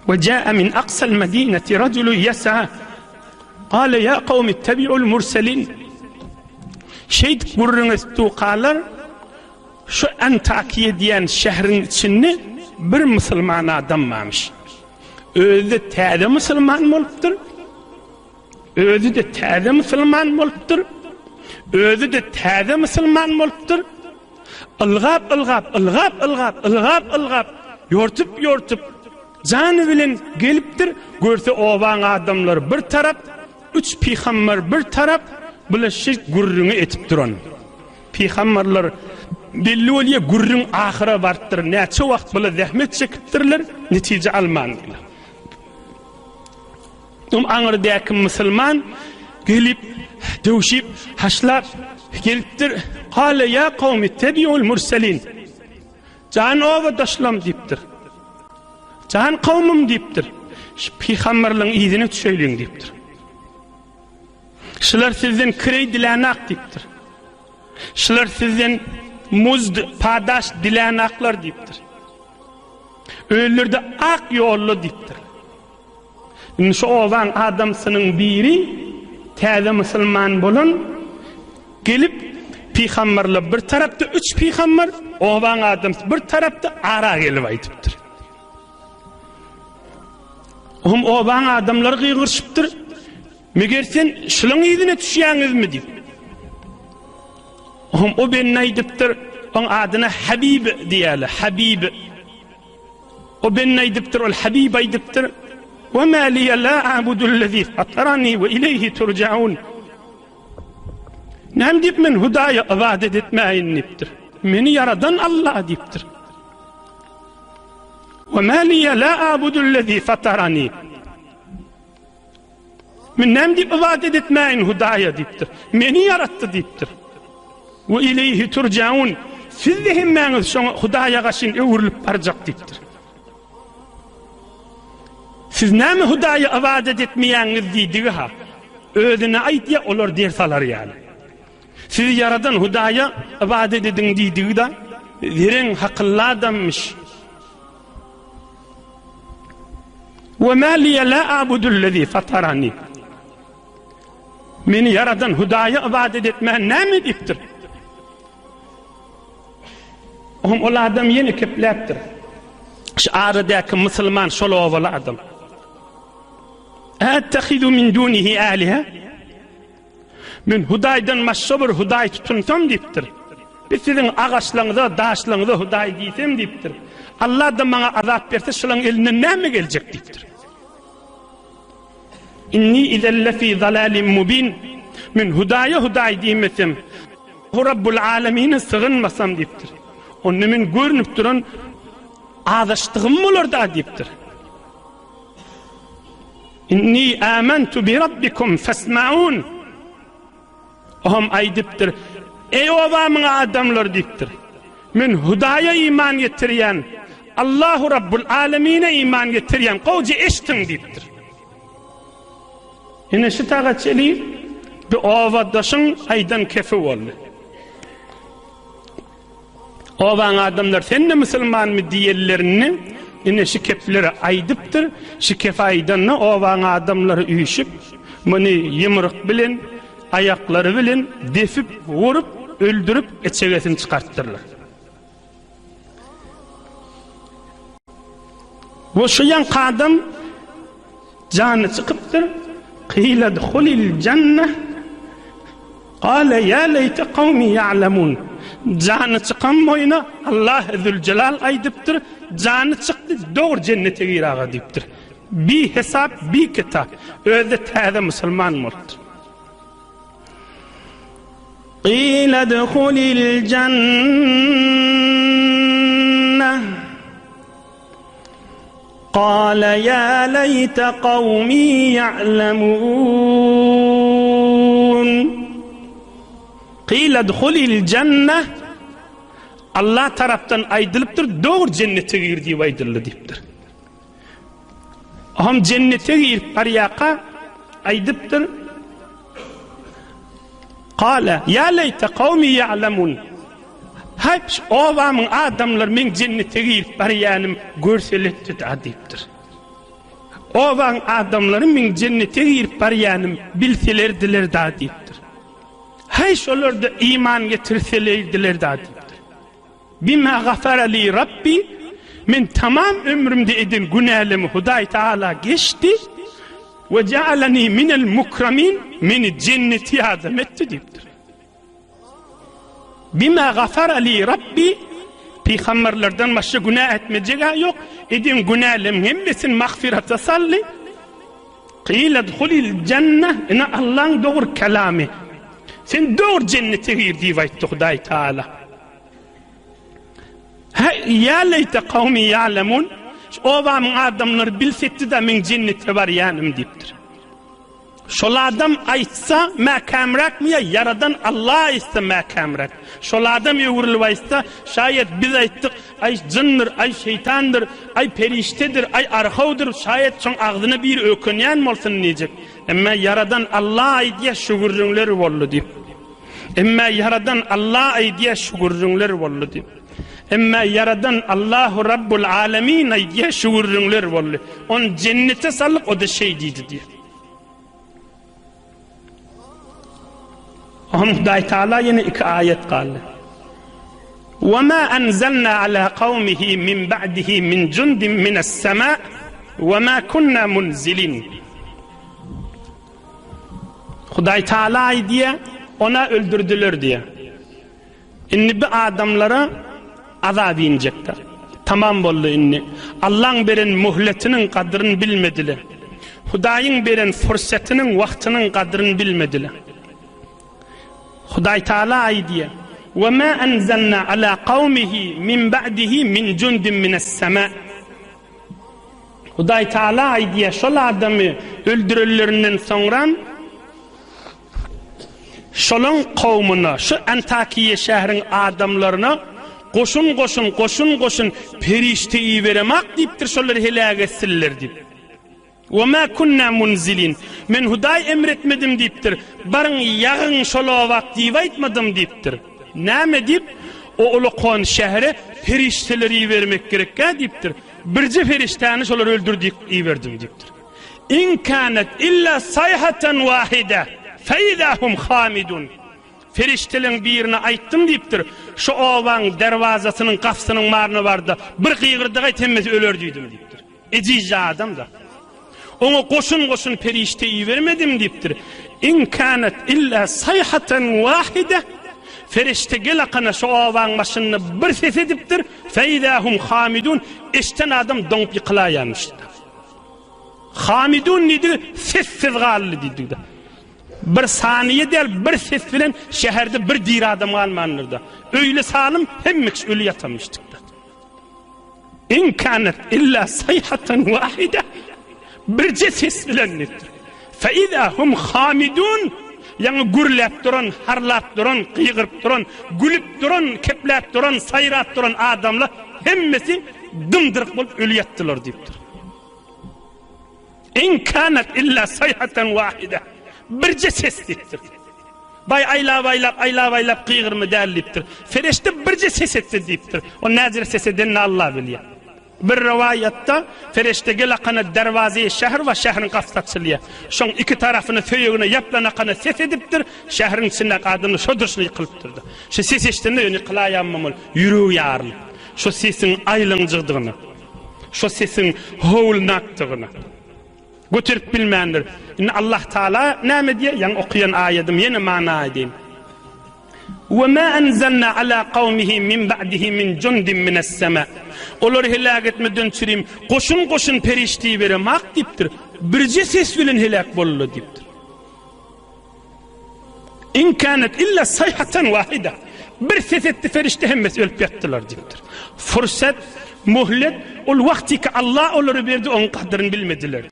وجاء من أقصى المدينة رجل يسعى قال يا قوم اتبعوا المرسلين. Şeyd gurrunuz tuqalar şu Antakiye diyen şehrin içinde bir Müslüman adam varmış. Özü täze Müslüman bolupdyr. Özü de täze Müslüman bolupdyr. Özü de täze Müslüman bolupdyr. Ilgap yortup canı bilen gelipdir. Görse oban adamlar bir taraf, 3 peygamber bir taraf, bular şirk gurrunu etip duran. Peygamberler belli oluyor gurrun ahira barttır. Neçe vaqt bular zahmet çekipdirler, netice almandılar. Anırdaki Müslüman gelip, dövüşip, haşlap gelipdir. Kale ya kavmi tebi'ul murselin. Can ova daşlam deyiptir. Can kavmim deyiptir. Peygamberlerin izini söyleyin deyiptir. Şular sizden kirey dilanak deyiptir. Şular sizden muzd padaş dilanaklar deyiptir. Öylerde ak yollu deyiptir. Şu ovan adamsının biri täze Müslüman bolun gelip peygamberler bir tarafta 3 peygamber ovan adam bir tarafta ara gelip aytıptır. Ovan adamlar gıygırşıptır. Meger sen şulun izine düşýäňiz mi deyip. O ben näýdipdir? Onun adyna Habib diýäler. Habib. O ben näýdipdir? Ol Habib aýdypdyr. وما لي لا أعبد الذي فطرني وإليه ترجعون. نعم deyip men hudaya ibadet etmeyin deyipdir. Meni yaradan Allah deyipdir. وما لي لا أعبد الذي فطرني. Men nem deyip ibadet etmeyin hudaya deyipdir. Meni yarattı deyipdir. وإليه ترجعون. Siz de hemmeňiz şoňa hudaya gaşyn öwrülip barjak deyipdir. Siz näme hudaya ibadet etmeýäňiz diýdigi ha? Özüne aýtýa olar dersalar ýaly. Siz yaradan hudaya ibadet edin diýdigi da diren hakylly adammış. وما لي لا أعبد الذي فطرني. Meni yaradan hudaya ibadet etmeýän näme diýipdir? Ol adam ýene kepläpdir. Şu aradaky Müslüman şol owaly adam. Ettehidu min dunihi aliha. Men hudaydan maşşabır huday tutuntam deyipdir. Biz sizin ağaçlarınıza, daşlarınıza huday diýsem deyipdir. Allah da bana azap berse şulan eline näme geljek deyipdir. İnni izen lefi zalalin mubin. Men hudaya huday diýmesem, hu Rabbul alemine sığınmasam deyipdir. Onu men görünüp duran adaşdygym bolar da deyipdir. İnni amantu bi rabbikum fasma'un. Oham aýdypdyr. Ey owamyň adamlar deyipdir. Men hudaya iman getirýän, Allahu Rabbul alemine iman getirýän gowjy eştin deyipdir. Ene şu taga çeli bir owadaşyň aýdan kefe boldy. Owan adamlar sen de Müslümanmy diýerlerini ine şu kepleri aýdypdyr. Şu kep aýdanna owan adamlary üýşüp, meni ýymryk bilen, aýaklary bilen defip, vurup, öldürüp etçegesini çıkarttırlar. Bu şu yan kadam canı çıkıptır. Qila dkhulil cenneh. Qala ya leyte kavmi ya'lemun. Canı çıkan boyuna Allah Zülcelal aýdypdyr. Canı çıktı doğru cennete giraga deyipdir. Bir hesap, bir kitap. Özde täze Müslüman bolupdyr. Qila dkhulil cenneh. Qala ya leyte kavmi ya'lemun. Qila dkhulil cenneh. Allah taraftan aýdylypdyr, doğru cennete gir diýip aýdyldy diýipdir. Aham cennete girip barýaka aýdypdyr. Qala ya leyte kavmi ya'lemun. Hep ovamyň adamlar men cennete girip barýanym görseletdi diýipdir. O van adamların min cennete girip baryanım bilselerdiler da deyiptir. Hay şolar da iman getirselerdiler da deyiptir. Bima gafara li Rabbi, min tamam ömrümde edin günahımı Huday Teala geçti ve cealani minel mukramin, meni cenneti azam etti deyiptir. Bima gafara li Rabbi, peygamberlerden başka günah etmeyeceği yok. Edin günahlarım hemmesin mağfirata salli. Qila dhulil cennet, ina Allah'ın doğru kelamı. Sen doğru cennete gir diye vaytti Huday Teala. Ya leyte kavmi ya'lemun. O var adamlar bilsetti de min cennete var yanım deyiptir. Şol adam aytsa makamrak mı ya yaradan Allah aytsa makamrak. Şol adam yuvurlu aytsa şayet biz ayttık ay cindir, ay şeytandır, ay periştedir, ay arhavdır. Şayet son ağzına bir ökünyen olsun diyecek. Ama yaradan Allah aydiye şükürler oldu deyip. Ama yaradan Allah aydiye şükürler oldu deyip. Ama yaradan Allahu Rabbul Alemin aydiye şükürler oldu. On cennete sallık o da şey deydi diye. Huday Teala yine iki ayet kaldı. وَمَا أَنْزَلْنَا عَلَى قَوْمِهِ مِنْ بَعْدِهِ مِنْ جُنْدٍ مِنَ السَّمَاءِ وَمَا كُنَّا مُنْزِلِينَ. Huday Teala diye ona öldürdüler diye. İnni bir adamlara azab inecekler. Tamam oldu inni. Allah'ın veren muhletinin kadrını bilmediler. Huday'ın veren fırsatının vaktinin kadrını bilmediler. Huday Teala diye وَمَا أَنْزَلْنَا عَلَى قَوْمِهِ مِنْ بَعْدِهِ مِنْ جُنْدٍ مِنَ السَّمَاءِ. Huday Teala diye şol adamı öldürülüründen sonra şolun kavmuna, şu Antakiye şehrin adamlarına koşun perişteyi veremek deyiptir, şolları helak etsinler deyip. وَمَا كُنَّا مُنْزِلِينَ. Men Huday emretmedim deyiptir. Barın yağın şola vakt deyip aytmadım deyiptir. Näme deyip? O Ulukon şehre perişteleri vermek gerek deyiptir. Birce perişteni şoları öldürdük verdim deyiptir. İn kânet illa sayhaten vahide feydâhum hamidun. Feriştelerin birine ayttım deyiptir. Şu ovan dervazasının kafsının marını vardı. Bir kıyırdı gaytemmesi ölürdüydüm deyiptir. Ecici adam da. Ona koşun perişteyi vermedim deyiptir. İn kânet illa sayhaten vahide. Ferişte gelakana şu ovan başını bir ses ediptir. Feydâhum hamidun. İşten adam donp yıkılayamıştı. Hamidun neydi? Sessiz galli dedi. Bir saniye değil, bir ses filan şehirde bir dir adam almanırdı. Öyle salim hemmekiş ölü yatamıştık da. İn kânet illa sayhaten vahide. Birce ses filan nedir? Fe izâ hum hamidun. Yani gürlep duran, harlap duran, kıygırıp duran, gülüp duran, keplep duran, sayrat duran adamla hemmesi dımdırık bulup ölü yattılar deyiptir. İn kânet illa sayhaten vahide. Birce ses deyiptir. Bay aylav kıygırımı değerliptir. Ferişte birce ses etti deyiptir. O nazir ses edenini Allah biliyor. Bir rivayatta ferişte gelakana dervazeye şehir ve şehrin kafsatsılıyor. Şun iki tarafını söyüğüne yaplanakana ses ediptir. Şehrin içinde kadını şodurşunu yıkılıptırdı. Şu ses eştiğinde yıkıla yanmamalı. Yürüğü yarlı. Şu sesin aylımcıldığını. Şu sesin hoğulnaktığını. Götürüp bilmeyendir. Allah Teala ne diye? Yani okuyan ayetim yeni mana edeyim. وَمَا أَنْزَلْنَا عَلَى قَوْمِهِ مِنْ بَعْدِهِ مِنْ جُنْدٍ مِنَ السَّمَاءِ. Oları helak etmeden çürüyüm. Koşun perişteyi veremek deyiptir. Birce ses bilen helak bollu deyiptir. İn kânet illa sayhaten vahide. Bir ses etti ferişte hemmesi ölüp yattılar deyiptir. Fırsat, muhlet, ol vakti ki Allah onları verdi, onun kadrini bilmediler.